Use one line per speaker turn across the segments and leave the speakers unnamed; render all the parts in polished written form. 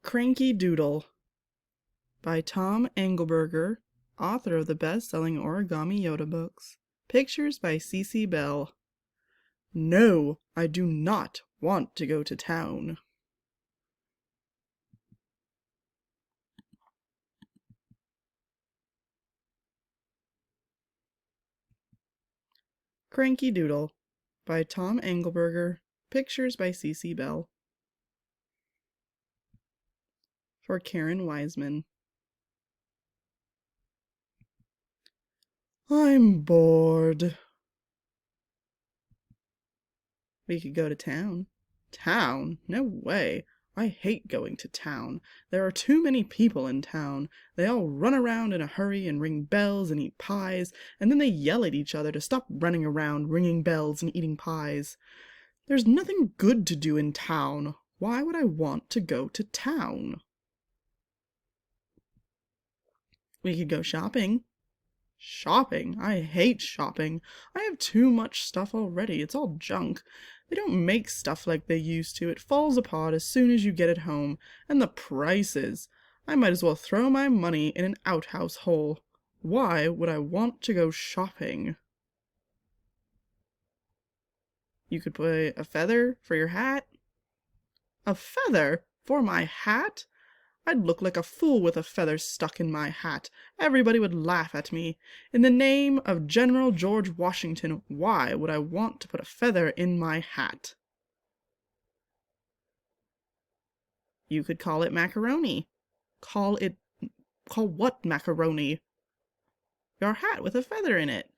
Cranky Doodle by Tom Engelberger, author of the best-selling Origami Yoda books. Pictures by C.C. Bell. No, I do not want to go to town. Cranky Doodle by Tom Engelberger. Pictures by C.C. Bell. For Karen Wiseman. I'm bored. We could go to town. Town? No way. I hate going to town. There are too many people in town. They all run around in a hurry and ring bells and eat pies, and then they yell at each other to stop running around, ringing bells and eating pies. There's nothing good to do in town. Why would I want to go to town? We could go shopping. Shopping? I hate shopping. I have too much stuff already. It's all junk. They don't make stuff like they used to. It falls apart as soon as you get it home. And the prices! I might as well throw my money in an outhouse hole. Why would I want to go shopping? You could buy a feather for your hat. A feather? For my hat? I'd look like a fool with a feather stuck in my hat. Everybody would laugh at me. In the name of General George Washington, why would I want to put a feather in my hat? You could call it macaroni. Call what macaroni? Your hat with a feather in it.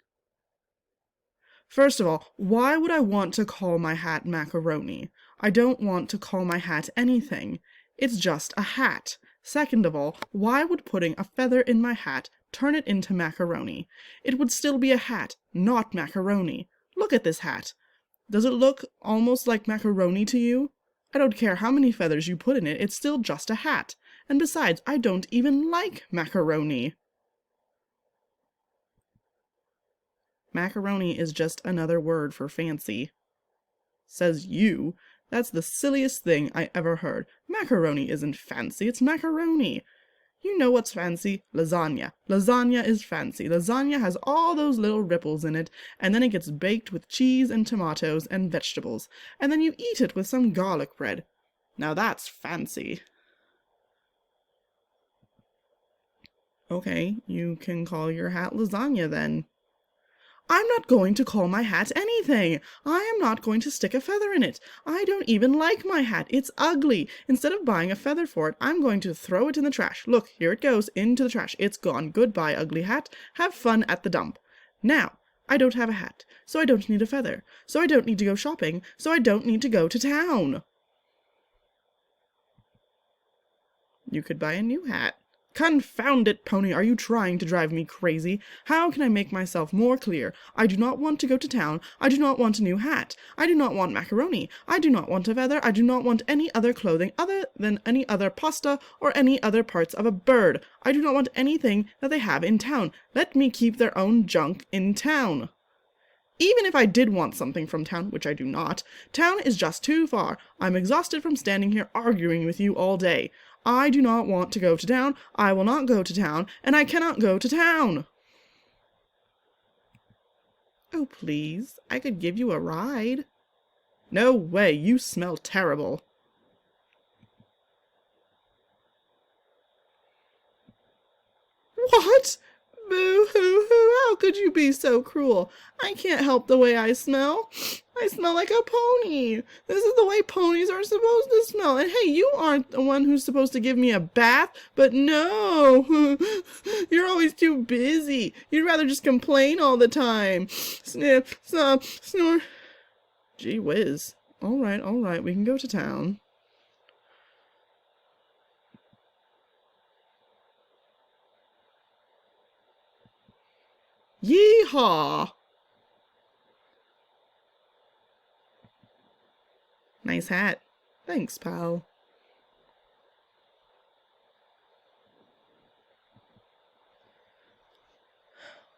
First of all, why would I want to call my hat macaroni? I don't want to call my hat anything. It's just a hat. Second of all, why would putting a feather in my hat turn it into macaroni? It would still be a hat, not macaroni. Look at this hat. Does it look almost like macaroni to you? I don't care how many feathers you put in it, it's still just a hat. And besides, I don't even like macaroni. Macaroni is just another word for fancy. Says you. That's the silliest thing I ever heard. Macaroni isn't fancy, it's macaroni. You know what's fancy? Lasagna. Lasagna is fancy. Lasagna has all those little ripples in it, and then it gets baked with cheese and tomatoes and vegetables, and then you eat it with some garlic bread. Now that's fancy. Okay, you can call your hat lasagna then. I'm not going to call my hat anything. I am not going to stick a feather in it. I don't even like my hat. It's ugly. Instead of buying a feather for it, I'm going to throw it in the trash. Look, here it goes, into the trash. It's gone. Goodbye, ugly hat. Have fun at the dump. Now, I don't have a hat, so I don't need a feather. So I don't need to go shopping, so I don't need to go to town. You could buy a new hat. Confound it, Pony, are you trying to drive me crazy? How can I make myself more clear? I do not want to go to town. I do not want a new hat. I do not want macaroni. I do not want a feather. I do not want any other clothing other than any other pasta or any other parts of a bird. I do not want anything that they have in town. Let me keep their own junk in town. Even if I did want something from town, which I do not, town is just too far. I'm exhausted from standing here arguing with you all day. I do not want to go to town, I will not go to town, and I cannot go to town. Oh, please, I could give you a ride. No way, you smell terrible. What? Boo-hoo-hoo, how could you be so cruel? I can't help the way I smell. I smell like a pony. This is the way ponies are supposed to smell. And hey, you aren't the one who's supposed to give me a bath, but no. You're always too busy. You'd rather just complain all the time. Snip, snop, snore. Gee whiz. All right, we can go to town. Yee-haw! Nice hat. Thanks, pal.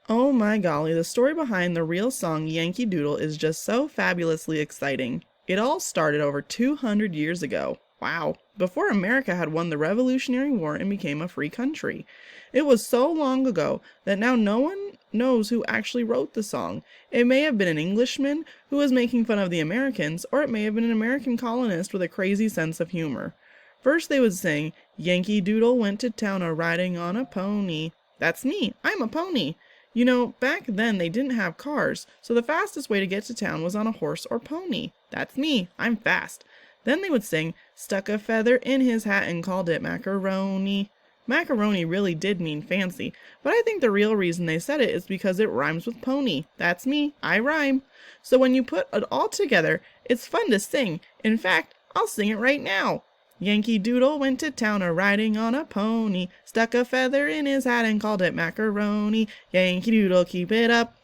Oh my golly, the story behind the real song Yankee Doodle is just so fabulously exciting. It all started over 200 years ago. Wow, before America had won the Revolutionary War and became a free country. It was so long ago that now no one knows who actually wrote the song. It may have been an Englishman who was making fun of the Americans, or it may have been an American colonist with a crazy sense of humor. First they would sing, Yankee Doodle went to town a-riding on a pony. That's me, I'm a pony. You know, back then they didn't have cars, so the fastest way to get to town was on a horse or pony. That's me, I'm fast. Then they would sing, stuck a feather in his hat and called it macaroni. Macaroni really did mean fancy, but I think the real reason they said it is because it rhymes with pony. That's me, I rhyme. So when you put it all together, it's fun to sing. In fact, I'll sing it right now. Yankee Doodle went to town a-riding on a pony, stuck a feather in his hat and called it macaroni. Yankee Doodle, keep it up.